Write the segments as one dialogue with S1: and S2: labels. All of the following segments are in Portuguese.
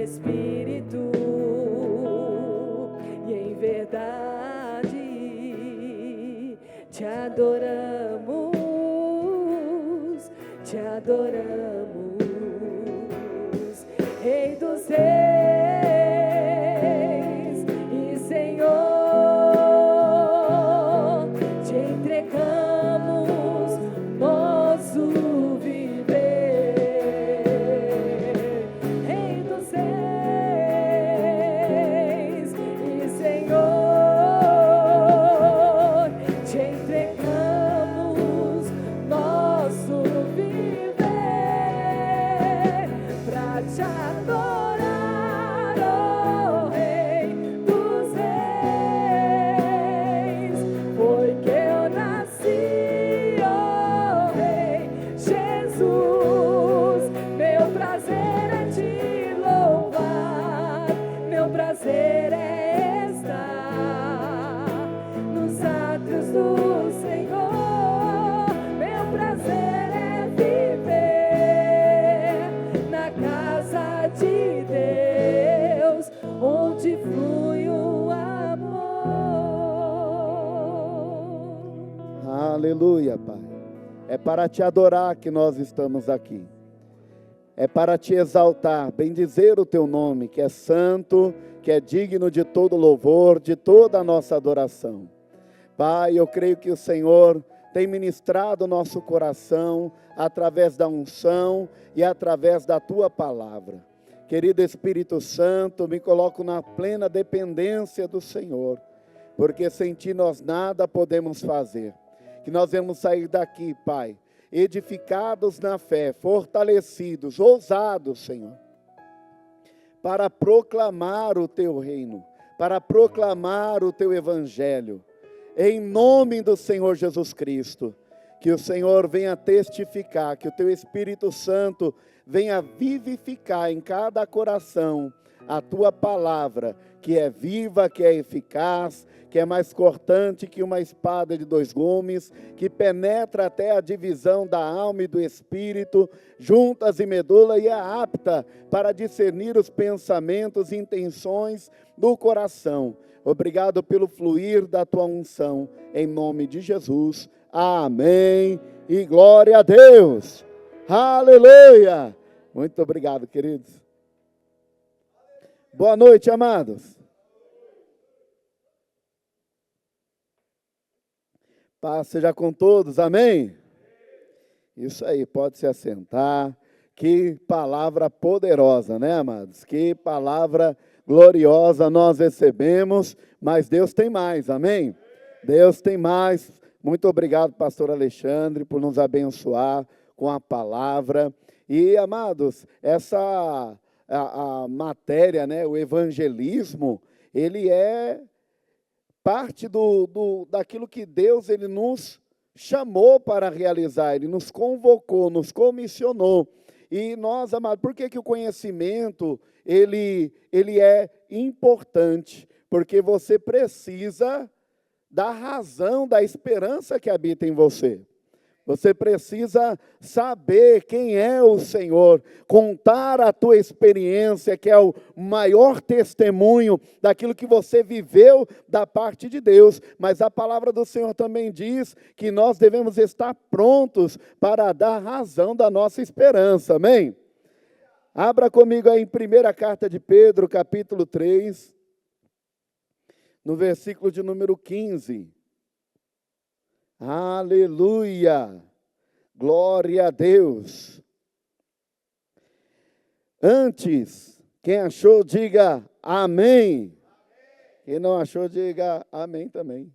S1: espírito e em verdade te adoramos, Rei dos reis e Senhor, te entregamos nosso viver. Rei dos reis e Senhor, te entregamos nosso viver pra te adorar, ó Rei dos reis. Foi que eu nasci, ó Rei Jesus. Meu prazer é te louvar, meu prazer é estar nos átrios do Senhor. Meu prazer é viver na casa de Deus, onde flui o amor.
S2: Aleluia, Pai. É para te adorar que nós estamos aqui. É para te exaltar, bendizer o teu nome, que é santo, que é digno de todo louvor, de toda a nossa adoração. Pai, eu creio que o Senhor tem ministrado o nosso coração através da unção e através da tua palavra. Querido Espírito Santo, me coloco na plena dependência do Senhor, porque sem ti nós nada podemos fazer. Que nós vamos sair daqui, Pai, edificados na fé, fortalecidos, ousados, Senhor, para proclamar o teu reino, para proclamar o teu evangelho, em nome do Senhor Jesus Cristo. Que o Senhor venha testificar, que o teu Espírito Santo venha vivificar em cada coração a tua palavra, que é viva, que é eficaz, que é mais cortante que uma espada de 2 gumes, que penetra até a divisão da alma e do espírito, juntas e medula, e é apta para discernir os pensamentos e intenções do coração. Obrigado pelo fluir da tua unção, em nome de Jesus. Amém. E glória a Deus. Aleluia. Muito obrigado, queridos. Boa noite, amados. Paz seja com todos, amém? Isso aí, pode se assentar. Que palavra poderosa, né, amados? Que palavra gloriosa nós recebemos, mas Deus tem mais, amém? Deus tem mais. Muito obrigado, pastor Alexandre, por nos abençoar com a palavra. E, amados, essa a matéria, né, o evangelismo, ele é parte daquilo que Deus ele nos chamou para realizar, ele nos convocou, nos comissionou. E nós, amados, por que o conhecimento ele é importante? Porque você precisa da razão, da esperança que habita em você. Você precisa saber quem é o Senhor, contar a tua experiência, que é o maior testemunho daquilo que você viveu da parte de Deus. Mas a palavra do Senhor também diz que nós devemos estar prontos para dar razão da nossa esperança, amém? Abra comigo aí em 1ª carta de Pedro, capítulo 3, no versículo de número 15. Aleluia! Glória a Deus! Antes, quem achou, diga amém. Quem não achou, diga amém também.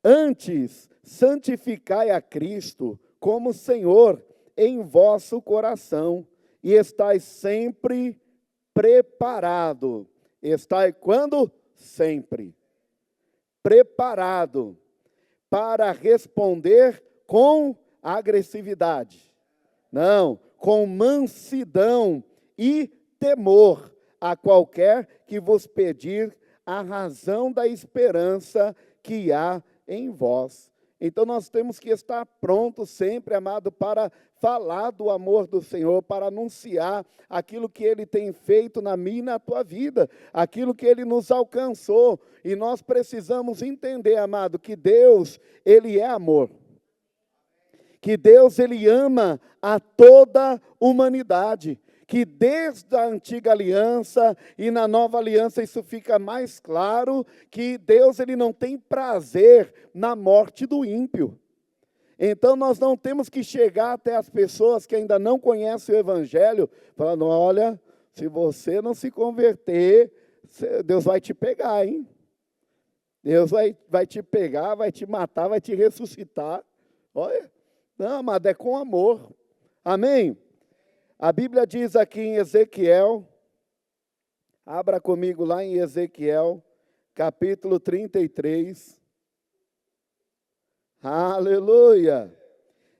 S2: Antes, santificai a Cristo como Senhor em vosso coração, e estai sempre preparado. Estai quando? Sempre. Preparado para responder com agressividade. Não, com mansidão e temor a qualquer que vos pedir a razão da esperança que há em vós. Então nós temos que estar prontos sempre, amado, para falar do amor do Senhor, para anunciar aquilo que Ele tem feito na minha e na tua vida, aquilo que Ele nos alcançou. E nós precisamos entender, amado, que Deus, Ele é amor. Que Deus, Ele ama a toda a humanidade. Que desde a antiga aliança e na nova aliança isso fica mais claro, que Deus, Ele não tem prazer na morte do ímpio. Então nós não temos que chegar até as pessoas que ainda não conhecem o Evangelho, falando, olha, se você não se converter, Deus vai te pegar, hein? Deus vai te pegar, vai te matar, vai te ressuscitar. Olha, não, amado, é com amor. Amém? A Bíblia diz aqui em Ezequiel, abra comigo lá em Ezequiel, capítulo 33. Aleluia!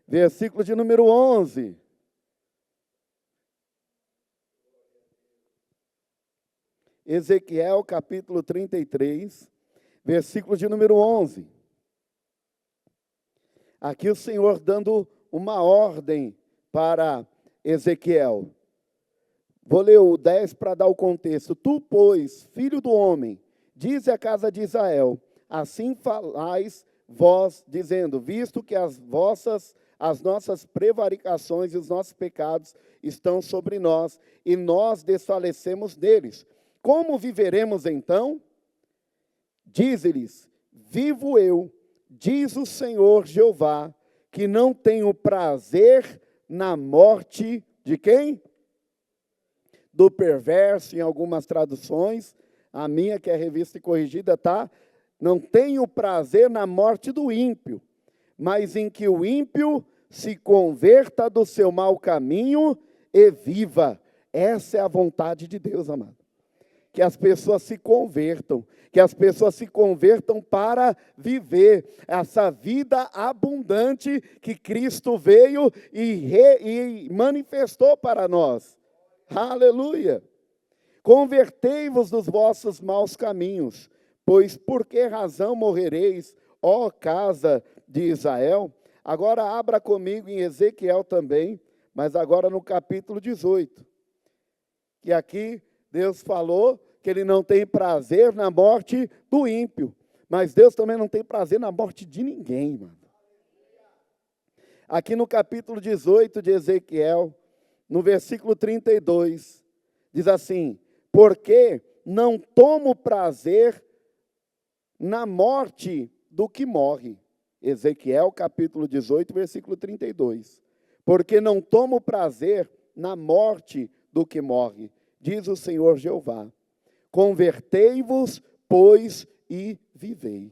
S2: Versículo de número 11. Ezequiel, capítulo 33, versículo de número 11. Aqui o Senhor dando uma ordem para Ezequiel. Vou ler o 10 para dar o contexto. Tu, pois, filho do homem, dize à casa de Israel, assim falais vós, dizendo, visto que as nossas prevaricações e os nossos pecados estão sobre nós, e nós desfalecemos deles. Como viveremos então? Dize-lhes, vivo eu, diz o Senhor Jeová, que não tenho prazer na morte de quem? Do perverso, em algumas traduções, a minha que é revista e corrigida, tá? Não tenho prazer na morte do ímpio, mas em que o ímpio se converta do seu mau caminho e viva. Essa é a vontade de Deus, amado. Que as pessoas se convertam, para viver essa vida abundante que Cristo veio e manifestou para nós. Aleluia! Convertei-vos dos vossos maus caminhos, pois por que razão morrereis, ó casa de Israel? Agora abra comigo em Ezequiel também, mas agora no capítulo 18. Que aqui Deus falou que Ele não tem prazer na morte do ímpio, mas Deus também não tem prazer na morte de ninguém, mano. Aqui no capítulo 18 de Ezequiel, no versículo 32, diz assim, porque não tomo prazer na morte do que morre. Ezequiel, capítulo 18, versículo 32. Porque não tomo prazer na morte do que morre, diz o Senhor Jeová. Convertei-vos, pois, e vivei.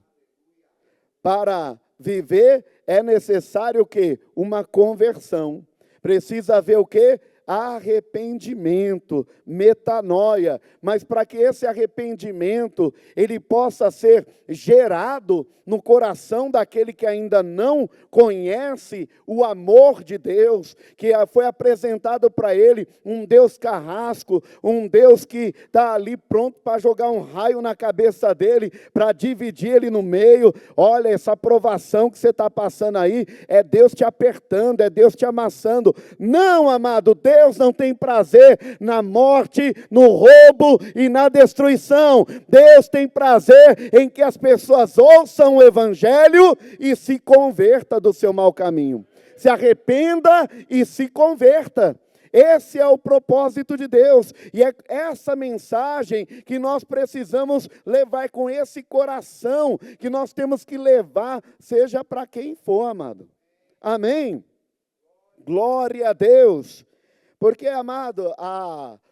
S2: Para viver é necessário o quê? Uma conversão. Precisa haver o quê? Arrependimento, metanoia, mas para que esse arrependimento ele possa ser gerado no coração daquele que ainda não conhece o amor de Deus, que foi apresentado para ele um Deus carrasco, um Deus que está ali pronto para jogar um raio na cabeça dele, para dividir ele no meio. Olha, essa provação que você está passando aí, é Deus te apertando, é Deus te amassando. Não, amado, Deus não tem prazer na morte, no roubo e na destruição. Deus tem prazer em que as pessoas ouçam o Evangelho e se converta do seu mau caminho. Se arrependa e se converta. Esse é o propósito de Deus, e é essa mensagem que nós precisamos levar com esse coração, que nós temos que levar, seja para quem for, amado. Amém? Glória a Deus. Porque, amado,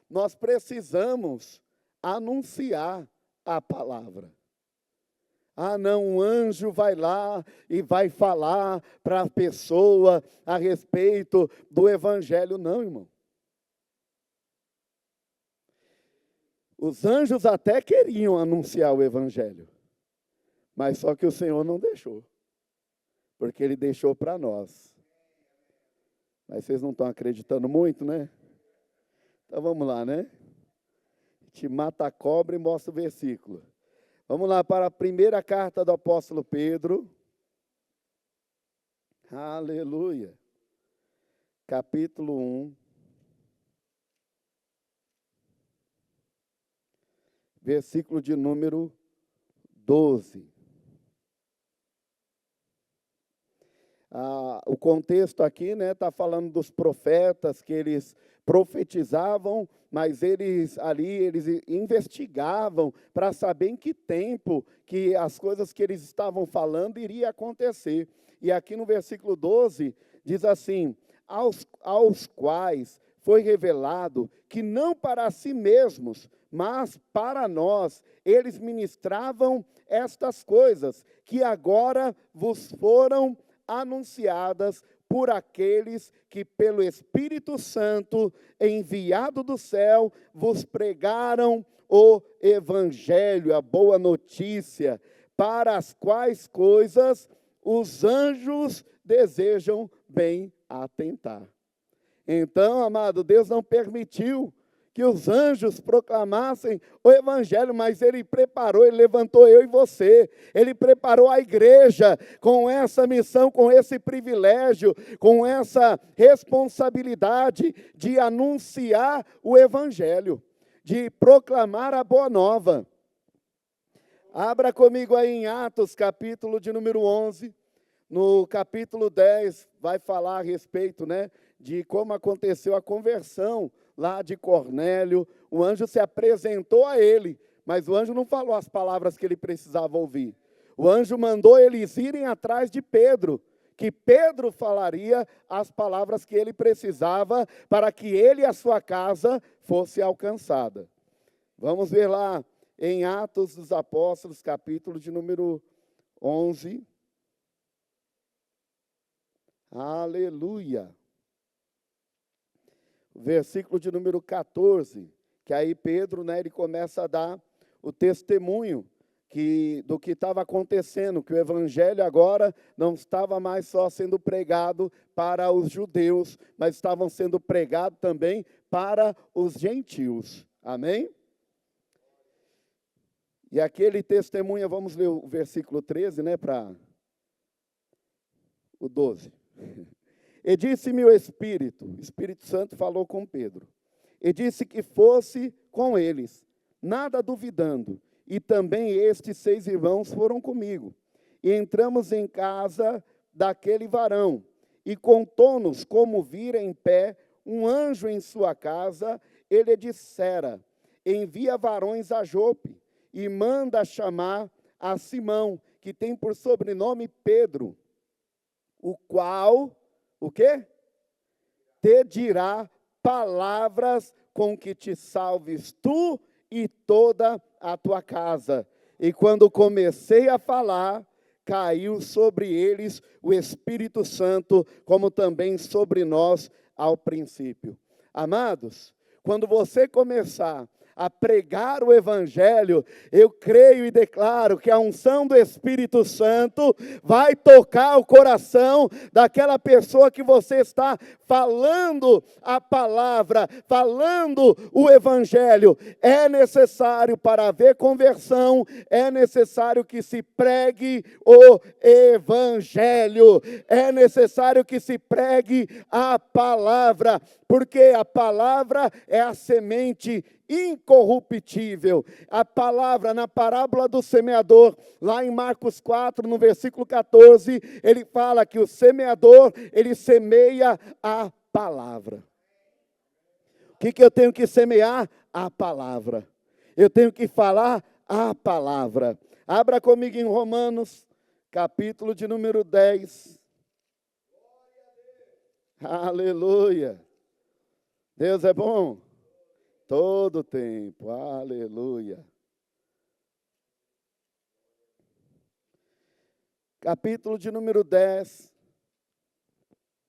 S2: nós precisamos anunciar a palavra. Não, um anjo vai lá e vai falar para a pessoa a respeito do Evangelho. Não, irmão. Os anjos até queriam anunciar o Evangelho, mas só que o Senhor não deixou, porque Ele deixou para nós. Mas vocês não estão acreditando muito, né? Então vamos lá, né? Te mata a cobra e mostra o versículo. Vamos lá para a primeira carta do apóstolo Pedro. Aleluia. capítulo 1, versículo de número 12. O contexto aqui, né, está falando dos profetas, que eles profetizavam, mas eles investigavam para saber em que tempo que as coisas que eles estavam falando iria acontecer. E aqui no versículo 12, diz assim, aos quais foi revelado que não para si mesmos, mas para nós, eles ministravam estas coisas, que agora vos foram anunciadas por aqueles que pelo Espírito Santo, enviado do céu, vos pregaram o Evangelho, a boa notícia, para as quais coisas os anjos desejam bem atentar. Então, amado, Deus não permitiu que os anjos proclamassem o Evangelho, mas Ele preparou, Ele levantou eu e você, Ele preparou a igreja com essa missão, com esse privilégio, com essa responsabilidade de anunciar o Evangelho, de proclamar a boa nova. Abra comigo aí em Atos, capítulo de número 11, no capítulo 10, vai falar a respeito, né, de como aconteceu a conversão lá de Cornélio. O anjo se apresentou a ele, mas o anjo não falou as palavras que ele precisava ouvir. O anjo mandou eles irem atrás de Pedro, que Pedro falaria as palavras que ele precisava para que ele e a sua casa fosse alcançada. Vamos ver lá em Atos dos Apóstolos, capítulo de número 11. Aleluia. Versículo de número 14, que aí Pedro, né, ele começa a dar o testemunho do que estava acontecendo, que o Evangelho agora não estava mais só sendo pregado para os judeus, mas estavam sendo pregado também para os gentios. Amém? E aquele testemunho, vamos ler o versículo 13, né, para o 12. E disse-me o Espírito Santo falou com Pedro, e disse que fosse com eles, nada duvidando, e também estes 6 irmãos foram comigo. E entramos em casa daquele varão, e contou-nos como vira em pé um anjo em sua casa. Ele dissera, envia varões a Jope, e manda chamar a Simão, que tem por sobrenome Pedro, o qual... O quê? Te dirá palavras com que te salves tu e toda a tua casa. E quando comecei a falar, caiu sobre eles o Espírito Santo, como também sobre nós ao princípio. Amados, quando você começar a pregar o Evangelho, eu creio e declaro que a unção do Espírito Santo vai tocar o coração daquela pessoa que você está falando a palavra, falando o Evangelho. É necessário, para haver conversão, é necessário que se pregue o Evangelho, é necessário que se pregue a palavra, porque a palavra é a semente incorruptível. A palavra, na parábola do semeador, lá em Marcos 4, no versículo 14, ele fala que o semeador, ele semeia a palavra. O que eu tenho que semear? A palavra. Eu tenho que falar a palavra. Abra comigo em Romanos, capítulo de número 10. Aleluia. Deus é bom. Todo o tempo, aleluia. Capítulo de número 10,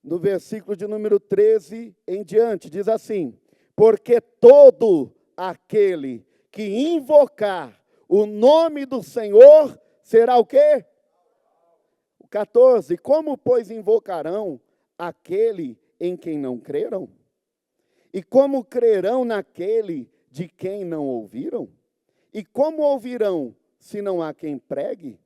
S2: no versículo de número 13 em diante, diz assim: porque todo aquele que invocar o nome do Senhor será o quê? O 14, como pois invocarão aquele em quem não creram? E como crerão naquele de quem não ouviram? E como ouvirão, se não há quem pregue?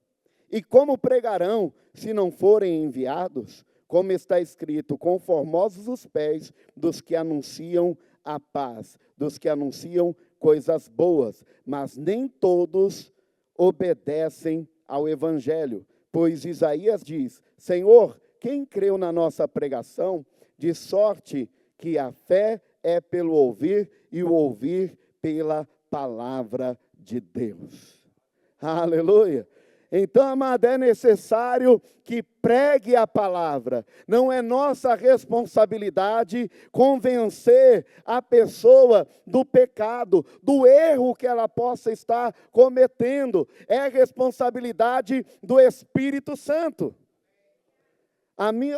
S2: E como pregarão, se não forem enviados? como está escrito, conformosos os pés dos que anunciam a paz, dos que anunciam coisas boas, mas nem todos obedecem ao evangelho. Pois Isaías diz: Senhor, quem creu na nossa pregação? De sorte que a fé é pelo ouvir e o ouvir pela palavra de Deus. Aleluia! Então, amada, é necessário que pregue a palavra. Não é nossa responsabilidade convencer a pessoa do pecado, do erro que ela possa estar cometendo. É responsabilidade do Espírito Santo.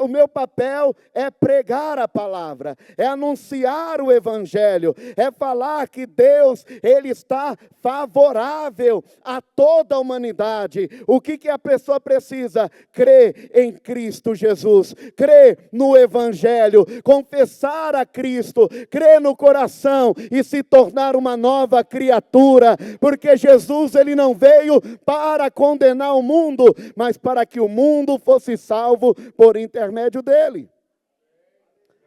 S2: O meu papel é pregar a palavra, é anunciar o evangelho, é falar que Deus, Ele está favorável a toda a humanidade. O que a pessoa precisa? Crer em Cristo Jesus, crer no evangelho, confessar a Cristo, crer no coração e se tornar uma nova criatura, porque Jesus, Ele não veio para condenar o mundo, mas para que o mundo fosse salvo por intermédio dele.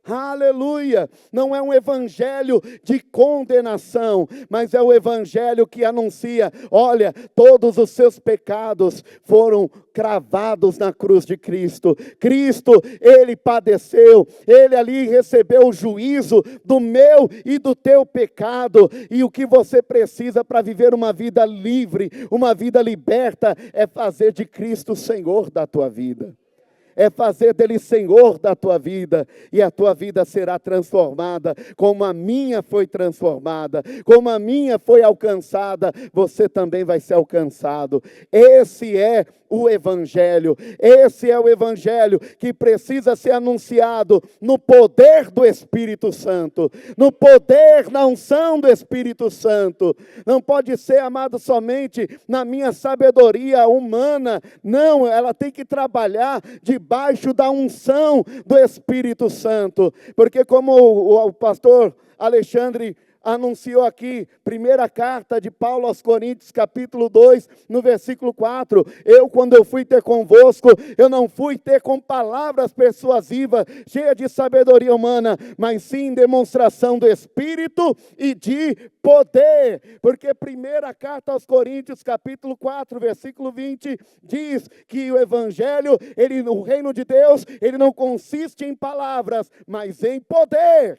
S2: Aleluia! Não é um evangelho de condenação, mas é o evangelho que anuncia: olha, todos os seus pecados foram cravados na cruz de Cristo. Cristo, Ele padeceu, Ele ali recebeu o juízo do meu e do teu pecado, e o que você precisa para viver uma vida livre, uma vida liberta, é fazer de Cristo o Senhor da tua vida. É fazer dele Senhor da tua vida, e a tua vida será transformada, como a minha foi transformada, como a minha foi alcançada, você também vai ser alcançado. Esse é o evangelho, esse é o evangelho que precisa ser anunciado no poder do Espírito Santo, no poder, na unção do Espírito Santo. Não pode ser, amado, somente na minha sabedoria humana, não, ela tem que trabalhar debaixo da unção do Espírito Santo, porque como o pastor Alexandre anunciou aqui, primeira carta de Paulo aos Coríntios, capítulo 2, no versículo 4, quando eu fui ter convosco, eu não fui ter com palavras persuasivas, cheias de sabedoria humana, mas sim demonstração do Espírito e de poder, porque primeira carta aos Coríntios, capítulo 4, versículo 20, diz que o evangelho, o reino de Deus, ele não consiste em palavras, mas em poder.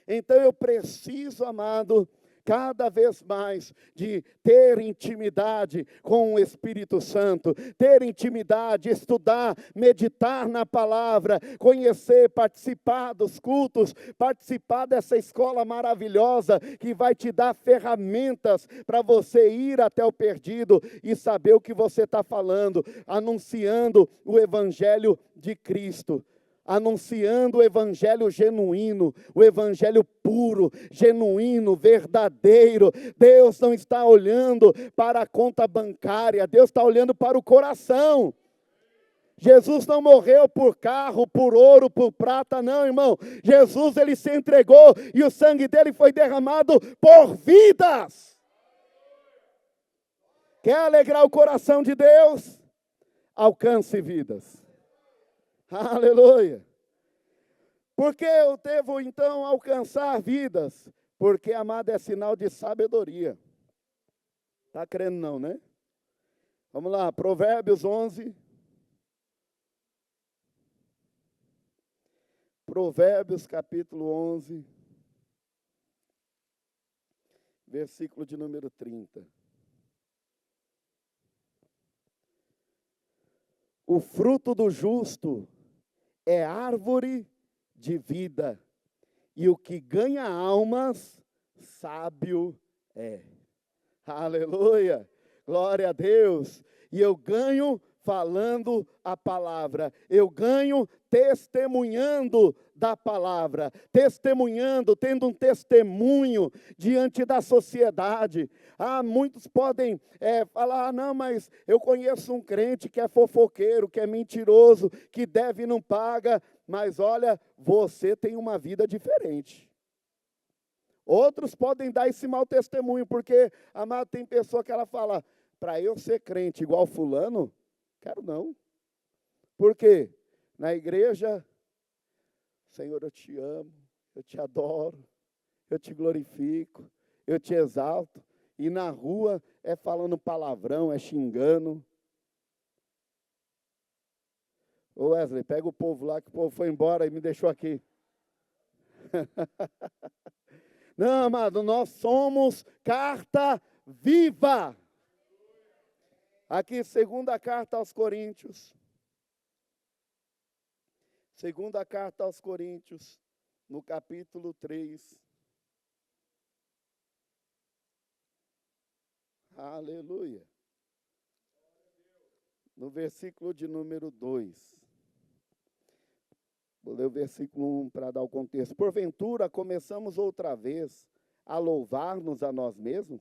S2: Então eu preciso, amado, cada vez mais de ter intimidade com o Espírito Santo, ter intimidade, estudar, meditar na palavra, conhecer, participar dos cultos, participar dessa escola maravilhosa que vai te dar ferramentas para você ir até o perdido e saber o que você está falando, anunciando o Evangelho de Cristo. Anunciando o evangelho genuíno, o evangelho puro, genuíno, verdadeiro. Deus não está olhando para a conta bancária, Deus está olhando para o coração. Jesus não morreu por carro, por ouro, por prata, não, irmão. Jesus, ele se entregou e o sangue dele foi derramado por vidas. Quer alegrar o coração de Deus? Alcance vidas. Aleluia. Por que eu devo então alcançar vidas? Porque, amado, é sinal de sabedoria. Está crendo não, né? Vamos lá, Provérbios 11. Provérbios capítulo 11, versículo de número 30. O fruto do justo é árvore de vida, e o que ganha almas, sábio é. Aleluia, glória a Deus. E eu ganho falando a palavra, eu ganho testemunhando da palavra, testemunhando, tendo um testemunho diante da sociedade. Muitos podem falar, não, mas eu conheço um crente que é fofoqueiro, que é mentiroso, que deve e não paga, mas olha, você tem uma vida diferente. Outros podem dar esse mau testemunho, porque, amado, tem pessoa que ela fala, para eu ser crente igual fulano, quero não. Por quê? Na igreja, Senhor, eu te amo, eu te adoro, eu te glorifico, eu te exalto. E na rua é falando palavrão, é xingando. Ô Wesley, pega o povo lá, que o povo foi embora e me deixou aqui. Não, amado, nós somos carta viva. Aqui, segunda carta aos Coríntios. Segunda carta aos Coríntios, no capítulo 3. Aleluia. No versículo de número 2. Vou ler o versículo 1 para dar o contexto. Porventura, começamos outra vez a louvar-nos a nós mesmos?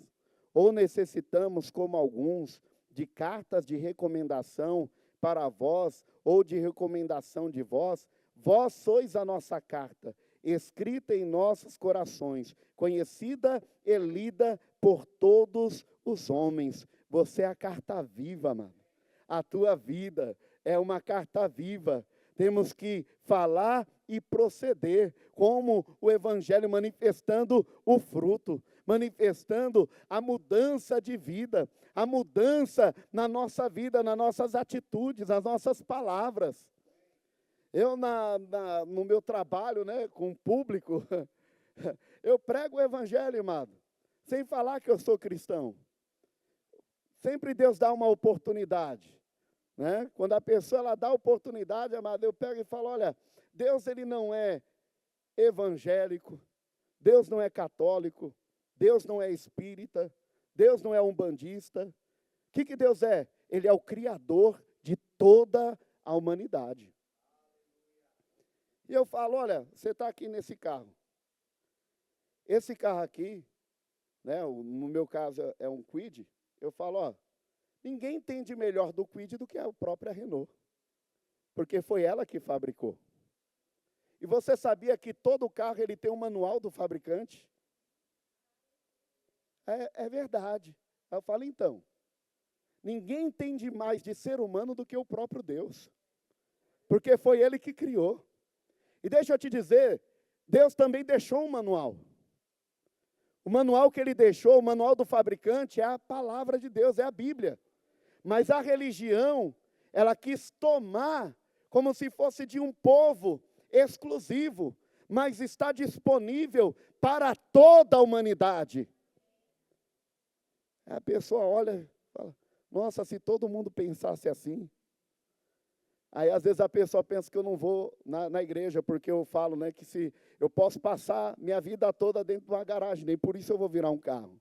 S2: Ou necessitamos, como alguns, de cartas de recomendação para vós, ou de recomendação de vós? Vós sois a nossa carta, escrita em nossos corações, conhecida e lida por todos os homens. Você é a carta viva, mano. A tua vida é uma carta viva. Temos que falar e proceder, como o Evangelho manifestando o fruto, manifestando a mudança de vida, a mudança na nossa vida, nas nossas atitudes, nas nossas palavras. Eu, no meu trabalho, né, com o público, eu prego o Evangelho, amado, sem falar que eu sou cristão. Sempre Deus dá uma oportunidade. Né? Quando a pessoa ela dá oportunidade, amado, eu pego e falo, olha, Deus ele não é evangélico, Deus não é católico, Deus não é espírita, Deus não é umbandista. O que Deus é? Ele é o Criador de toda a humanidade. E eu falo, olha, você está aqui nesse carro. Esse carro aqui, né, no meu caso é um Kwid, eu falo, ó, ninguém entende melhor do Kwid do que a própria Renault, porque foi ela que fabricou. E você sabia que todo carro ele tem um manual do fabricante? É verdade. Eu falo, então, ninguém entende mais de ser humano do que o próprio Deus, porque foi Ele que criou. E deixa eu te dizer, Deus também deixou um manual. O manual que Ele deixou, o manual do fabricante, é a palavra de Deus, é a Bíblia. Mas a religião, ela quis tomar como se fosse de um povo exclusivo, mas está disponível para toda a humanidade. A pessoa olha e fala, nossa, se todo mundo pensasse assim. Aí, às vezes, a pessoa pensa que eu não vou na igreja, porque eu falo, né, que se eu posso passar minha vida toda dentro de uma garagem, nem por isso eu vou virar um carro.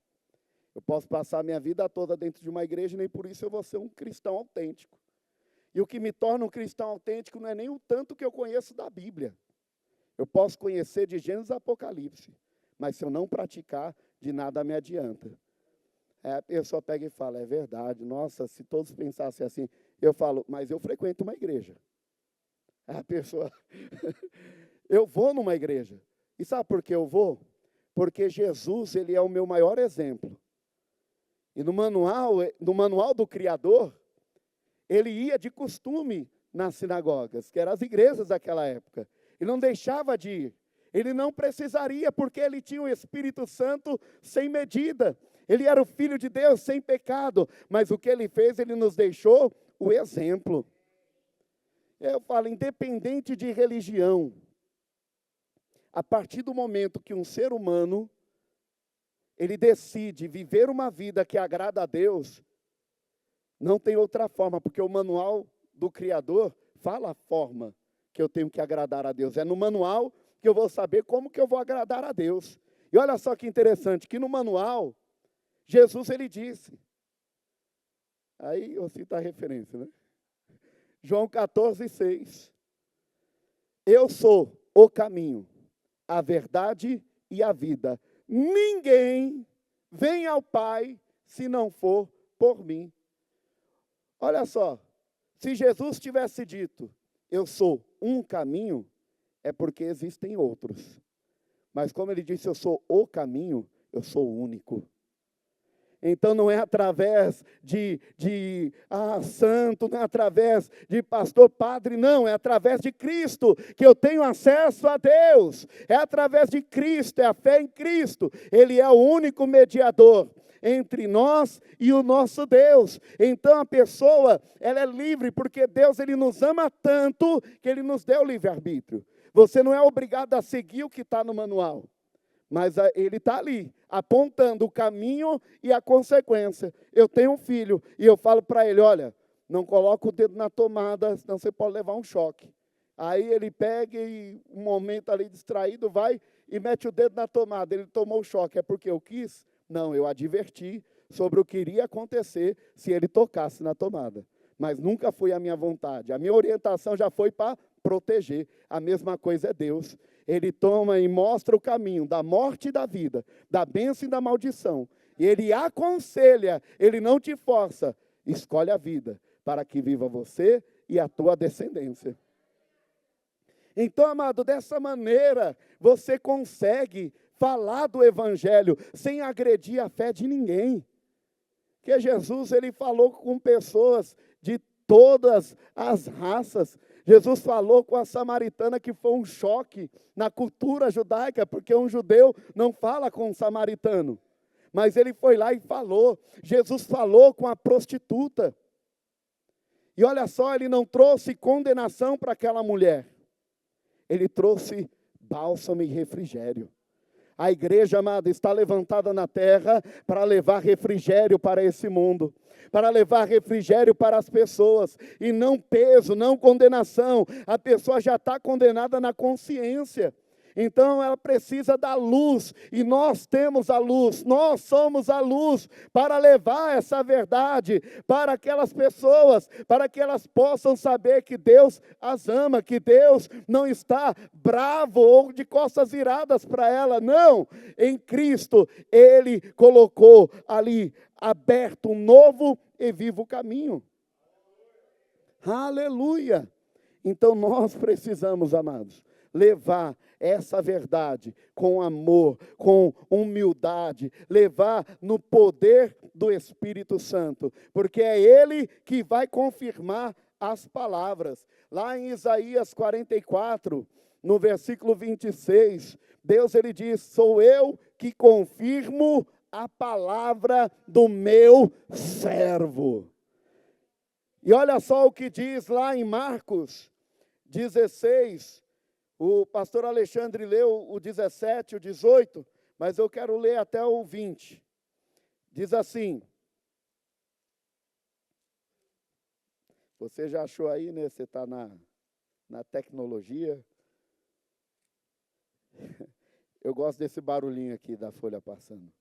S2: Eu posso passar minha vida toda dentro de uma igreja, nem por isso eu vou ser um cristão autêntico. E o que me torna um cristão autêntico não é nem o tanto que eu conheço da Bíblia. Eu posso conhecer de Gênesis a Apocalipse, mas se eu não praticar, de nada me adianta. Aí a pessoa pega e fala, é verdade, nossa, se todos pensassem assim, eu falo, mas eu frequento uma igreja. Aí a pessoa, eu vou numa igreja. E sabe por que eu vou? Porque Jesus, ele é o meu maior exemplo. E no manual do Criador, ele ia de costume nas sinagogas, que eram as igrejas daquela época. E não deixava de ir. Ele não precisaria, porque ele tinha o Espírito Santo sem medida. Ele era o Filho de Deus sem pecado. Mas o que ele fez, ele nos deixou o exemplo. Eu falo, independente de religião, a partir do momento que um ser humano ele decide viver uma vida que agrada a Deus, não tem outra forma, porque o manual do Criador fala a forma que eu tenho que agradar a Deus. É no manual que eu vou saber como que eu vou agradar a Deus. E olha só que interessante, que no manual, Jesus ele disse, aí eu cito a referência, né? João 14:6. Eu sou o caminho, a verdade e a vida. Ninguém vem ao Pai se não for por mim. Olha só, se Jesus tivesse dito, eu sou um caminho, é porque existem outros. Mas como ele disse, eu sou o caminho, eu sou o único. Então não é através de santo, não é através de pastor, padre, não, é através de Cristo que eu tenho acesso a Deus. É através de Cristo, é a fé em Cristo. Ele é o único mediador entre nós e o nosso Deus. Então a pessoa, ela é livre, porque Deus, Ele nos ama tanto que Ele nos deu o livre-arbítrio. Você não é obrigado a seguir o que está no manual, mas Ele está ali, apontando o caminho e a consequência. Eu tenho um filho e eu falo para ele, olha, não coloca o dedo na tomada, senão você pode levar um choque. Aí ele pega e um momento ali distraído, vai e mete o dedo na tomada. Ele tomou o choque, é porque eu quis? Não, eu adverti sobre o que iria acontecer se ele tocasse na tomada. Mas nunca foi a minha vontade. A minha orientação já foi para proteger. A mesma coisa é Deus. Ele toma e mostra o caminho da morte e da vida, da bênção e da maldição. E Ele aconselha, Ele não te força. Escolhe a vida para que viva você e a tua descendência. Então, amado, dessa maneira, você consegue falar do Evangelho sem agredir a fé de ninguém. Porque Jesus, Ele falou com pessoas de todas as raças. Jesus falou com a samaritana, que foi um choque na cultura judaica, porque um judeu não fala com um samaritano. Mas ele foi lá e falou. Jesus falou com a prostituta. E olha só, ele não trouxe condenação para aquela mulher. Ele trouxe bálsamo e refrigério. A igreja, amada, está levantada na terra para levar refrigério para esse mundo, para levar refrigério para as pessoas, e não peso, não condenação. A pessoa já está condenada na consciência. Então ela precisa da luz, e nós temos a luz, nós somos a luz para levar essa verdade para aquelas pessoas, para que elas possam saber que Deus as ama, que Deus não está bravo ou de costas viradas para ela, não. Em Cristo Ele colocou ali aberto um novo e vivo caminho. Aleluia! Então nós precisamos, amados, levar essa verdade com amor, com humildade, levar no poder do Espírito Santo, porque é Ele que vai confirmar as palavras. Lá em Isaías 44, no versículo 26, Deus, Ele diz, sou eu que confirmo a palavra do meu servo. E olha só o que diz lá em Marcos 16, o pastor Alexandre leu o 17, o 18, mas eu quero ler até o 20. Diz assim, você já achou aí, né? Você está na tecnologia. Eu gosto desse barulhinho aqui da folha passando.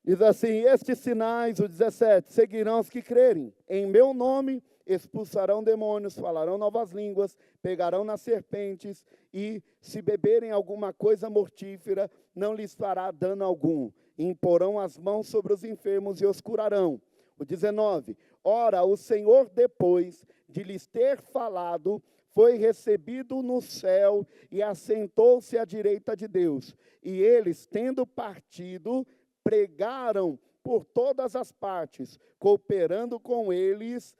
S2: Diz assim, estes sinais, o 17, seguirão os que crerem. Em meu nome expulsarão demônios, falarão novas línguas, pegarão nas serpentes, e se beberem alguma coisa mortífera, não lhes fará dano algum. Imporão as mãos sobre os enfermos e os curarão. O 19, ora, o Senhor, depois de lhes ter falado, foi recebido no céu e assentou-se à direita de Deus. E eles, tendo partido, pregaram por todas as partes, cooperando com eles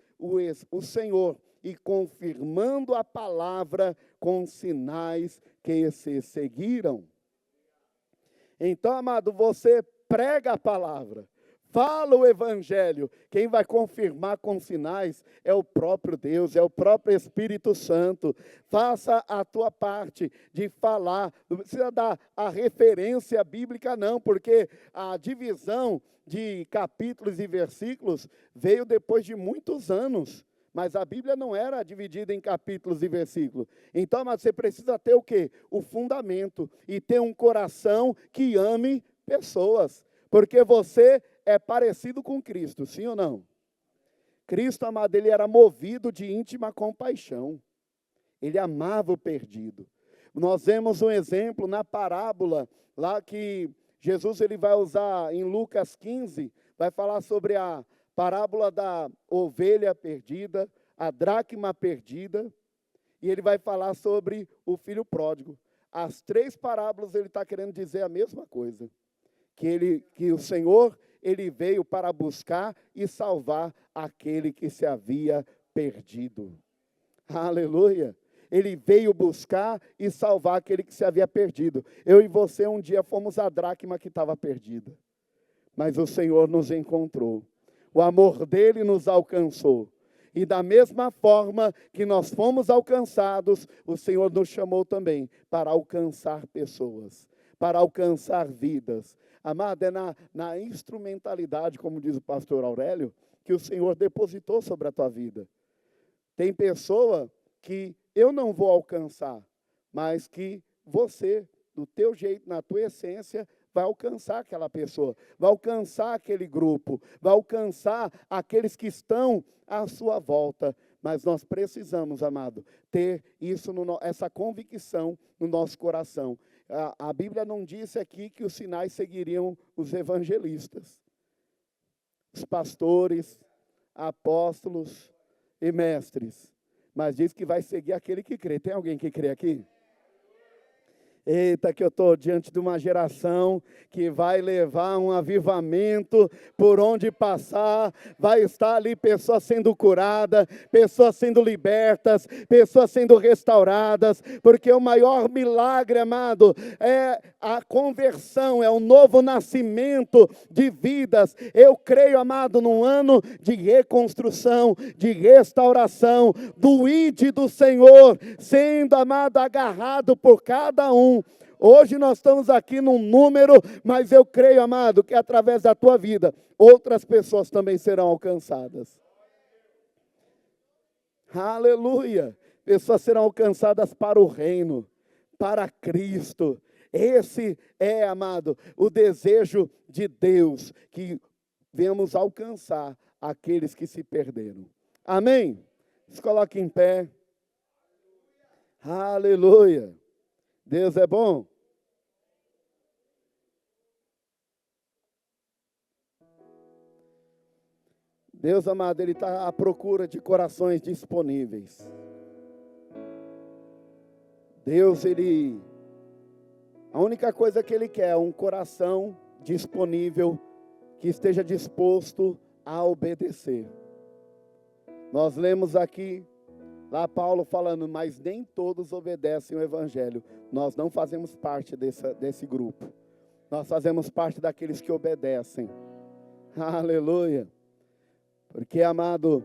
S2: o Senhor, e confirmando a palavra com sinais que se seguiram. Então, amado, você prega a palavra, fala o Evangelho. Quem vai confirmar com sinais é o próprio Deus, é o próprio Espírito Santo. Faça a tua parte de falar. Não precisa dar a referência bíblica, não, porque a divisão de capítulos e versículos veio depois de muitos anos. Mas a Bíblia não era dividida em capítulos e versículos. Então, mas você precisa ter o quê? O fundamento. E ter um coração que ame pessoas. Porque você é parecido com Cristo, sim ou não? Cristo, amado, ele era movido de íntima compaixão. Ele amava o perdido. Nós vemos um exemplo na parábola, lá que Jesus ele vai usar em Lucas 15, vai falar sobre a parábola da ovelha perdida, a dracma perdida, e ele vai falar sobre o filho pródigo. As três parábolas ele está querendo dizer a mesma coisa. que o Senhor, Ele veio para buscar e salvar aquele que se havia perdido. Aleluia! Ele veio buscar e salvar aquele que se havia perdido. Eu e você um dia fomos a dracma que estava perdida. Mas o Senhor nos encontrou. O amor dele nos alcançou. E da mesma forma que nós fomos alcançados, o Senhor nos chamou também para alcançar pessoas, para alcançar vidas. Amado, é na instrumentalidade, como diz o pastor Aurélio, que o Senhor depositou sobre a tua vida. Tem pessoa que eu não vou alcançar, mas que você, do teu jeito, na tua essência, vai alcançar aquela pessoa, vai alcançar aquele grupo, vai alcançar aqueles que estão à sua volta. Mas nós precisamos, amado, ter isso, essa convicção no nosso coração. A Bíblia não disse aqui que os sinais seguiriam os evangelistas, os pastores, apóstolos e mestres, mas diz que vai seguir aquele que crê. Tem alguém que crê aqui? Eita, que eu estou diante de uma geração que vai levar um avivamento por onde passar, vai estar ali pessoas sendo curadas, pessoas sendo libertas, pessoas sendo restauradas, porque o maior milagre, amado, é a conversão, é o novo nascimento de vidas. Eu creio, amado, num ano de reconstrução, de restauração, do ID do Senhor, sendo, amado, agarrado por cada um. Hoje nós estamos aqui num número, mas eu creio, amado, que através da tua vida, outras pessoas também serão alcançadas. Aleluia! Pessoas serão alcançadas para o reino, para Cristo. Esse é, amado, o desejo de Deus, que venhamos alcançar aqueles que se perderam. Amém? Se coloque em pé. Aleluia! Deus é bom. Deus, amado, Ele está à procura de corações disponíveis. Deus, a única coisa que Ele quer é um coração disponível, que esteja disposto a obedecer. Nós lemos aqui, lá Paulo falando, mas nem todos obedecem o Evangelho. Nós não fazemos parte desse grupo. Nós fazemos parte daqueles que obedecem. Aleluia. Porque, amado,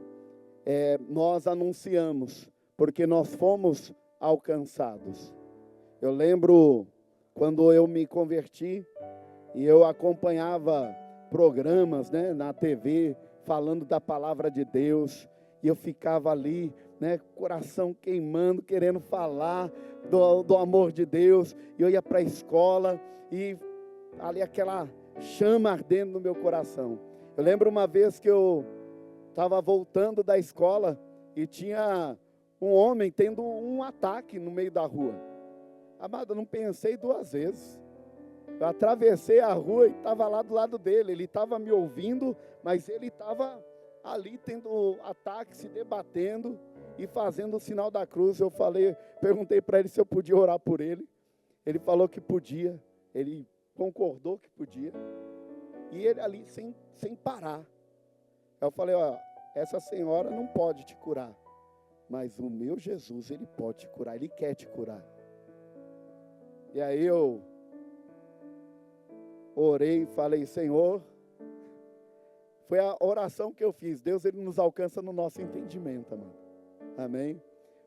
S2: nós anunciamos, porque nós fomos alcançados. Eu lembro quando eu me converti e eu acompanhava programas, né, na TV, falando da palavra de Deus, e eu ficava ali, né, coração queimando, querendo falar do amor de Deus. E eu ia para a escola e ali aquela chama ardendo no meu coração. Eu lembro uma vez que eu estava voltando da escola e tinha um homem tendo um ataque no meio da rua. Amado, eu não pensei duas vezes. Eu atravessei a rua e estava lá do lado dele. Ele estava me ouvindo, mas ele estava ali tendo ataque, se debatendo e fazendo o sinal da cruz. Eu perguntei para ele se eu podia orar por ele. Ele falou que podia. Ele concordou que podia. E ele ali sem parar. Eu falei, essa senhora não pode te curar, mas o meu Jesus, Ele pode te curar, Ele quer te curar. E aí eu orei e falei, Senhor, foi a oração que eu fiz. Deus, Ele nos alcança no nosso entendimento, amado. Amém?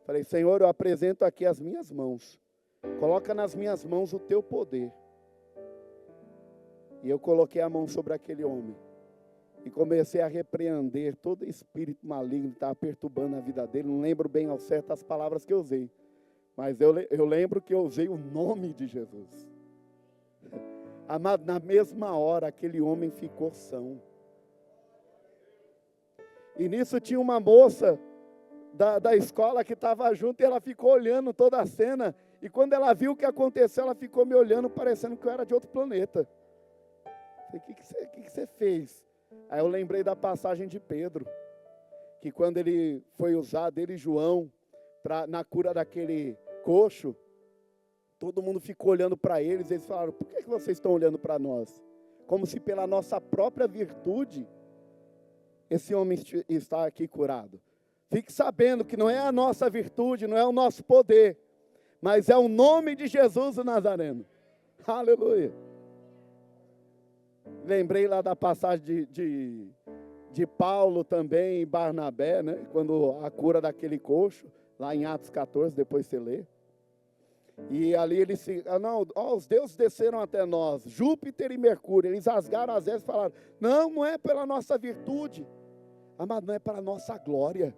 S2: Falei, Senhor, eu apresento aqui as minhas mãos. Coloca nas minhas mãos o teu poder. E eu coloquei a mão sobre aquele homem. E comecei a repreender todo espírito maligno que estava perturbando a vida dele. Não lembro bem ao certo as palavras que eu usei. Mas eu lembro que eu usei o nome de Jesus. Amado, na mesma hora, aquele homem ficou são. E nisso tinha uma moça da escola que estava junto e ela ficou olhando toda a cena. E quando ela viu o que aconteceu, ela ficou me olhando, parecendo que eu era de outro planeta. Eu falei, o que você fez? Aí eu lembrei da passagem de Pedro, que quando ele foi usado, ele e João, na cura daquele coxo, todo mundo ficou olhando para eles, e eles falaram, por que vocês estão olhando para nós? como se pela nossa própria virtude esse homem está aqui curado. Fique sabendo que não é a nossa virtude, não é o nosso poder, mas é o nome de Jesus o Nazareno. Aleluia. Lembrei lá da passagem de Paulo também, e Barnabé, né? Quando a cura daquele coxo, lá em Atos 14, depois você lê. E ali eles os deuses desceram até nós, Júpiter e Mercúrio, eles rasgaram as vestes e falaram, não é pela nossa virtude, amado, não é pela nossa glória.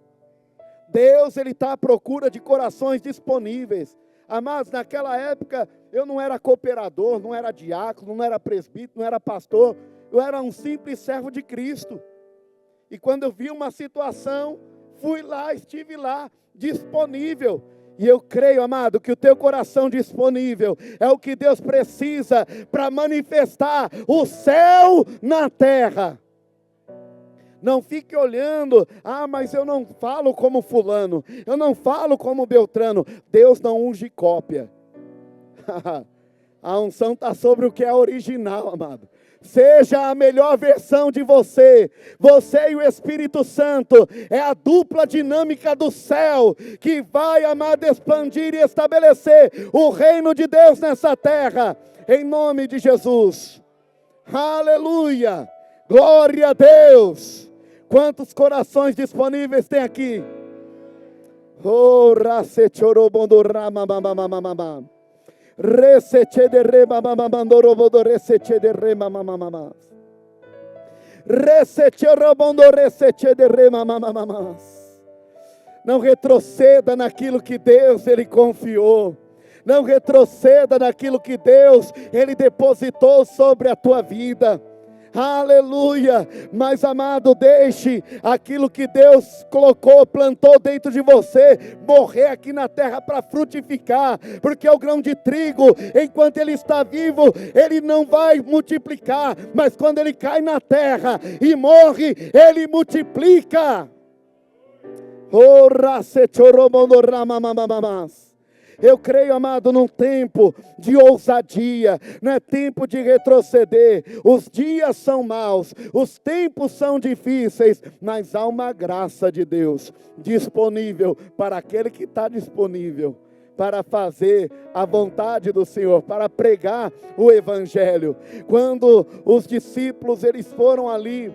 S2: Deus, Ele está à procura de corações disponíveis. Amados, naquela época, eu não era cooperador, não era diácono, não era presbítero, não era pastor, eu era um simples servo de Cristo. E quando eu vi uma situação, fui lá, estive lá, disponível. E eu creio, amado, que o teu coração disponível é o que Deus precisa para manifestar o céu na terra. Não fique olhando, mas eu não falo como fulano, eu não falo como Beltrano. Deus não unge cópia. A unção está sobre o que é original, amado. Seja a melhor versão de você. Você e o Espírito Santo é a dupla dinâmica do céu que vai, amado, expandir e estabelecer o reino de Deus nessa terra, em nome de Jesus. Aleluia! Glória a Deus! Quantos corações disponíveis tem aqui? Oh, não retroceda naquilo que Deus Ele confiou. Não retroceda naquilo que Deus Ele depositou sobre a tua vida. Aleluia, mas amado, deixe aquilo que Deus colocou, plantou dentro de você, morrer aqui na terra para frutificar, porque o grão de trigo, enquanto ele está vivo, ele não vai multiplicar, mas quando ele cai na terra e morre, ele multiplica. Eu creio, amado, num tempo de ousadia, não é tempo de retroceder. Os dias são maus, os tempos são difíceis, mas há uma graça de Deus disponível para aquele que está disponível para fazer a vontade do Senhor, para pregar o Evangelho. Quando os discípulos eles foram ali,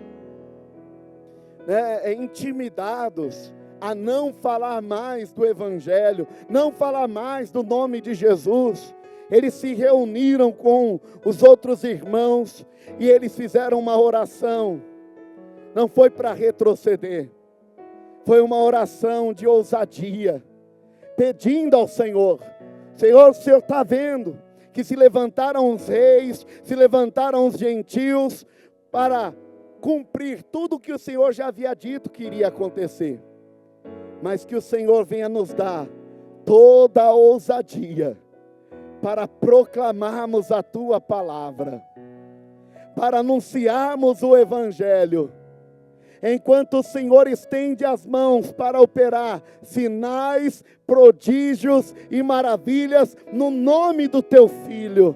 S2: intimidados, a não falar mais do Evangelho, não falar mais do nome de Jesus, eles se reuniram com os outros irmãos, e eles fizeram uma oração, não foi para retroceder, foi uma oração de ousadia, pedindo ao Senhor, Senhor, o Senhor está vendo, que se levantaram os reis, se levantaram os gentios, para cumprir tudo que o Senhor já havia dito que iria acontecer, mas que o Senhor venha nos dar toda a ousadia para proclamarmos a Tua palavra, para anunciarmos o Evangelho, enquanto o Senhor estende as mãos para operar sinais, prodígios e maravilhas no nome do Teu Filho.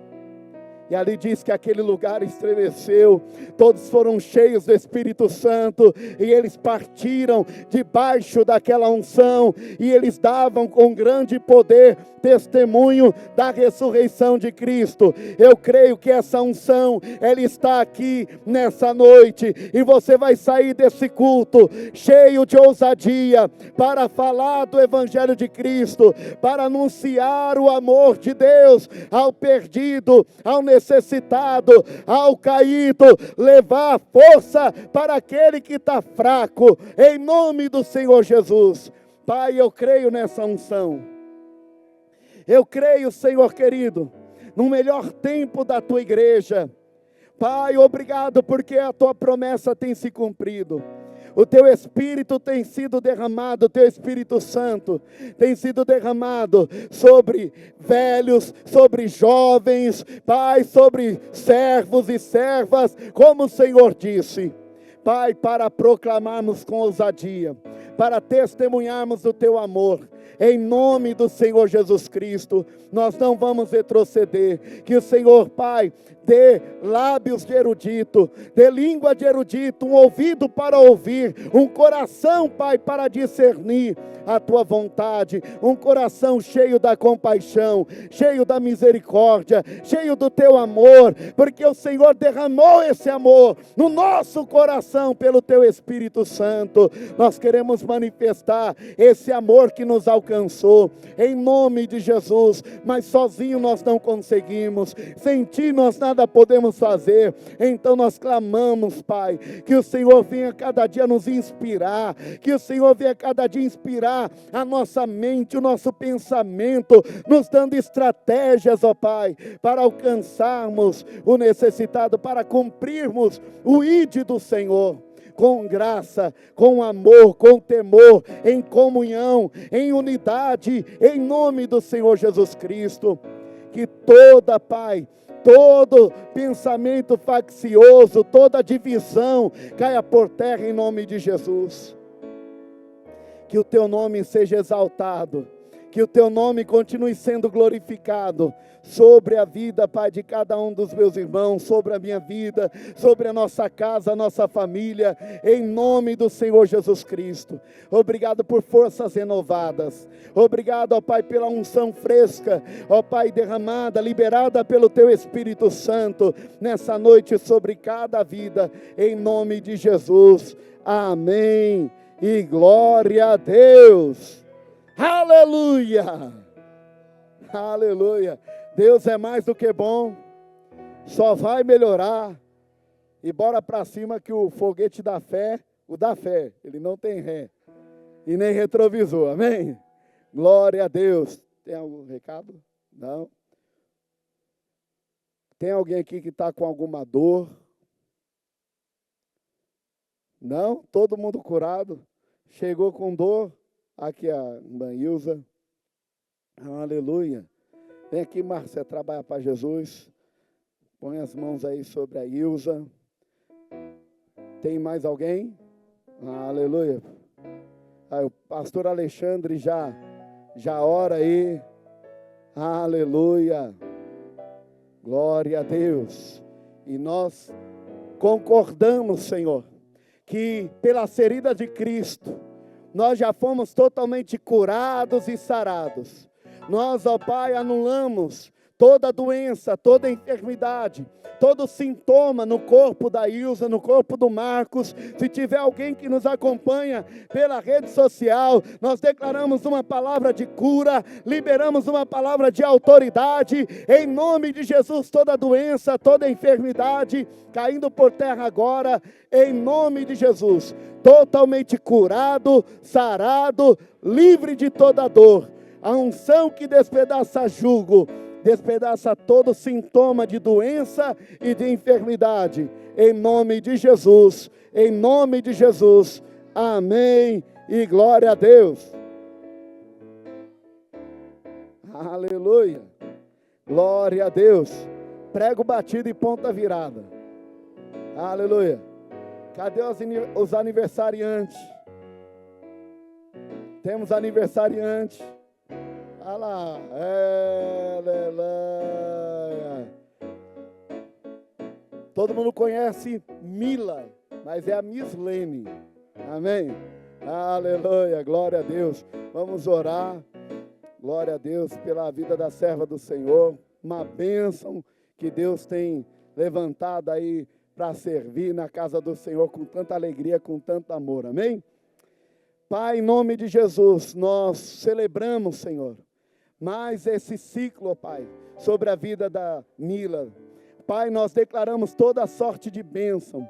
S2: E ali diz que aquele lugar estremeceu, todos foram cheios do Espírito Santo, e eles partiram debaixo daquela unção, e eles davam com grande poder testemunho da ressurreição de Cristo. Eu creio que essa unção, ela está aqui nessa noite, e você vai sair desse culto cheio de ousadia, para falar do Evangelho de Cristo, para anunciar o amor de Deus ao perdido, ao necessitado, ao caído, levar força para aquele que está fraco, em nome do Senhor Jesus. Pai, eu creio nessa unção. Eu creio, Senhor querido, no melhor tempo da Tua igreja. Pai, obrigado porque a Tua promessa tem se cumprido. O Teu Espírito tem sido derramado, o Teu Espírito Santo tem sido derramado sobre velhos, sobre jovens, Pai, sobre servos e servas, como o Senhor disse. Pai, para proclamarmos com ousadia, para testemunharmos o Teu amor, em nome do Senhor Jesus Cristo. Nós não vamos retroceder. Que o Senhor, Pai, dê lábios de erudito, dê língua de erudito, um ouvido para ouvir, um coração, Pai, para discernir a tua vontade, um coração cheio da compaixão, cheio da misericórdia, cheio do teu amor, porque o Senhor derramou esse amor no nosso coração pelo teu Espírito Santo. Nós queremos manifestar esse amor que nos alcançou, em nome de Jesus, mas sozinho nós não conseguimos, sem ti nós nada podemos fazer. Então nós clamamos, Pai, que o Senhor venha cada dia nos inspirar, que o Senhor venha cada dia inspirar a nossa mente, o nosso pensamento, nos dando estratégias, ó Pai, para alcançarmos o necessitado, para cumprirmos o ID do Senhor, com graça, com amor, com temor, em comunhão, em unidade, em nome do Senhor Jesus Cristo. Que toda, Pai, todo pensamento faccioso, toda divisão caia por terra em nome de Jesus. Que o teu nome seja exaltado, que o teu nome continue sendo glorificado sobre a vida, Pai, de cada um dos meus irmãos, sobre a minha vida, sobre a nossa casa, a nossa família, em nome do Senhor Jesus Cristo. Obrigado por forças renovadas, obrigado, ó Pai, pela unção fresca, ó Pai, derramada, liberada pelo teu Espírito Santo, nessa noite sobre cada vida, em nome de Jesus. Amém. E glória a Deus, aleluia, aleluia. Deus é mais do que bom, só vai melhorar, e bora para cima que o foguete da fé, ele não tem ré, e nem retrovisor, amém? Glória a Deus. Tem algum recado? Não? Tem alguém aqui que está com alguma dor? Não? Todo mundo curado? Chegou com dor? Aqui a irmã Ilza. Aleluia. Vem aqui, Márcia, trabalha para Jesus. Põe as mãos aí sobre a Ilza. Tem mais alguém? Aleluia. Aí, o pastor Alexandre já ora aí. Aleluia. Glória a Deus. E nós concordamos, Senhor, que pelas feridas de Cristo, nós já fomos totalmente curados e sarados. Nós, ó Pai, anulamos toda doença, toda enfermidade, todo sintoma no corpo da Ilza, no corpo do Marcos. Se tiver alguém que nos acompanha pela rede social, nós declaramos uma palavra de cura, liberamos uma palavra de autoridade, em nome de Jesus, toda doença, toda enfermidade, caindo por terra agora, em nome de Jesus, totalmente curado, sarado, livre de toda dor. A unção que despedaça jugo, despedaça todo sintoma de doença e de enfermidade, em nome de Jesus, em nome de Jesus, amém e glória a Deus. Aleluia, glória a Deus. Prego batido e ponta virada. Aleluia. Cadê os aniversariantes? Temos aniversariante. Olha lá, aleluia. Todo mundo conhece Mila, mas é a Miss Lene, amém? Aleluia, glória a Deus. Vamos orar, glória a Deus, pela vida da serva do Senhor, uma bênção que Deus tem levantado aí para servir na casa do Senhor com tanta alegria, com tanto amor, amém? Pai, em nome de Jesus, nós celebramos, Senhor, mais esse ciclo, ó Pai, sobre a vida da Mila. Pai, nós declaramos toda a sorte de bênção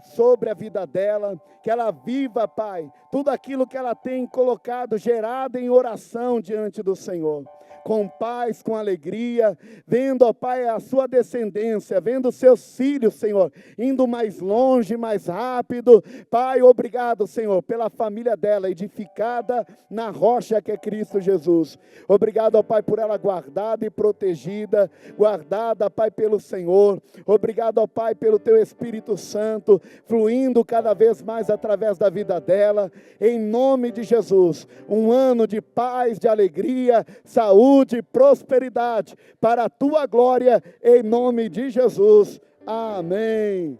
S2: sobre a vida dela, que ela viva, Pai, tudo aquilo que ela tem colocado, gerado em oração diante do Senhor, com paz, com alegria, vendo, ó Pai, a sua descendência, vendo seus filhos, Senhor, indo mais longe, mais rápido. Pai, obrigado, Senhor, pela família dela, edificada na rocha que é Cristo Jesus. Obrigado, ó Pai, por ela guardada e protegida, guardada, Pai, pelo Senhor. Obrigado, ó Pai, pelo Teu Espírito Santo, fluindo cada vez mais através da vida dela. em nome de Jesus. Um ano de paz, de alegria, saúde e prosperidade para a tua glória, em nome de Jesus. Amém.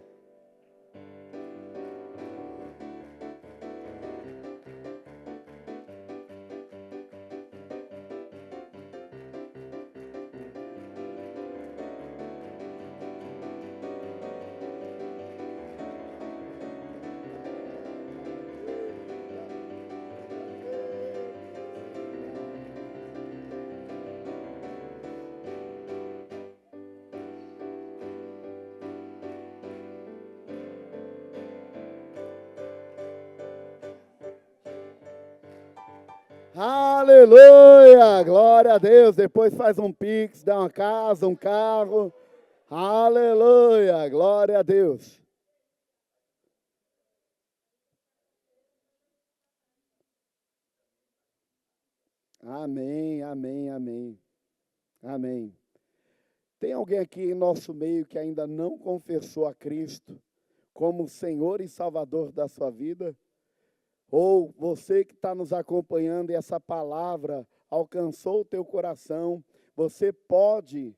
S2: Aleluia, glória a Deus. Depois faz um pix, dá uma casa, um carro. Aleluia, glória a Deus. Amém, amém, amém. Amém. Tem alguém aqui em nosso meio que ainda não confessou a Cristo como Senhor e Salvador da sua vida? Ou você que está nos acompanhando e essa palavra alcançou o teu coração, você pode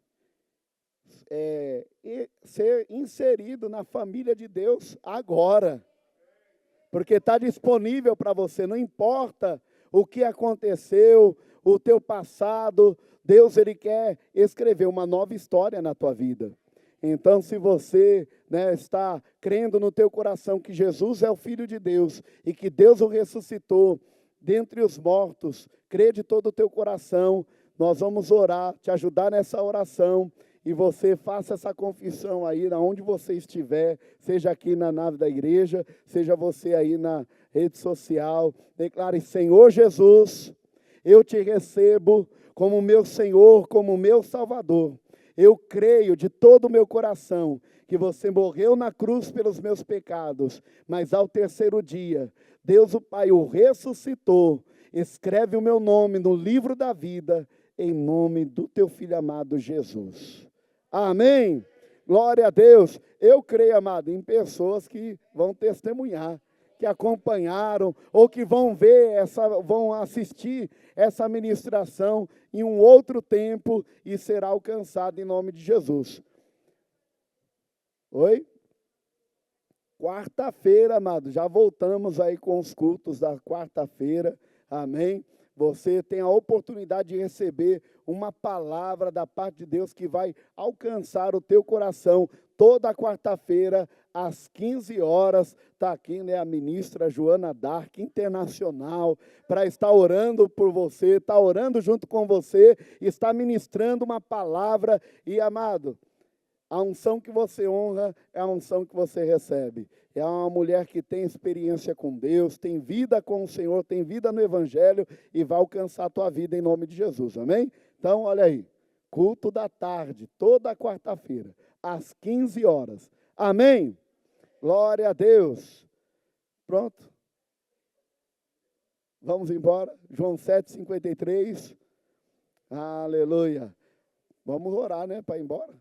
S2: ser inserido na família de Deus agora. Porque está disponível para você, não importa o que aconteceu, o teu passado, Deus ele quer escrever uma nova história na tua vida. Então, se você está crendo no teu coração que Jesus é o Filho de Deus e que Deus o ressuscitou dentre os mortos, crê de todo o teu coração, nós vamos orar, te ajudar nessa oração, e você faça essa confissão aí, onde você estiver, seja aqui na nave da igreja, seja você aí na rede social, declare: Senhor Jesus, eu te recebo como meu Senhor, como meu Salvador. Eu creio de todo o meu coração que você morreu na cruz pelos meus pecados, mas ao terceiro dia, Deus o Pai o ressuscitou. Escreve o meu nome no livro da vida, em nome do teu Filho amado Jesus. Amém? Glória a Deus. Eu creio, amado, em pessoas que vão testemunhar, que acompanharam, ou que vão vão assistir essa ministração em um outro tempo e será alcançado em nome de Jesus. Oi? Quarta-feira, amado, já voltamos aí com os cultos da quarta-feira, amém? Você tem a oportunidade de receber uma palavra da parte de Deus que vai alcançar o teu coração. Toda quarta-feira, às 15 horas, está aqui a ministra Joana Dark, internacional, para estar orando por você, está orando junto com você, está ministrando uma palavra. E, amado, a unção que você honra é a unção que você recebe. É uma mulher que tem experiência com Deus, tem vida com o Senhor, tem vida no Evangelho e vai alcançar a tua vida em nome de Jesus, amém? Então, olha aí, culto da tarde, toda quarta-feira, às 15 horas, amém? Glória a Deus. Pronto? Vamos embora? João 7,53. Aleluia. Vamos orar, para ir embora?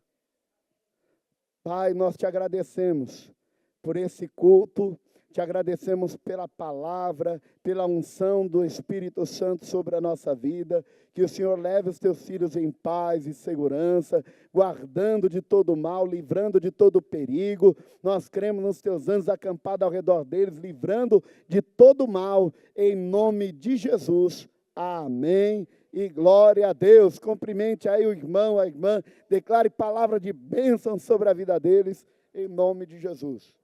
S2: Pai, nós te agradecemos por esse culto, te agradecemos pela palavra, pela unção do Espírito Santo sobre a nossa vida, que o Senhor leve os teus filhos em paz e segurança, guardando de todo mal, livrando de todo perigo. Nós cremos nos teus anjos acampados ao redor deles, livrando de todo mal, em nome de Jesus. Amém. E glória a Deus. Cumprimente aí o irmão, a irmã, declare palavra de bênção sobre a vida deles, em nome de Jesus.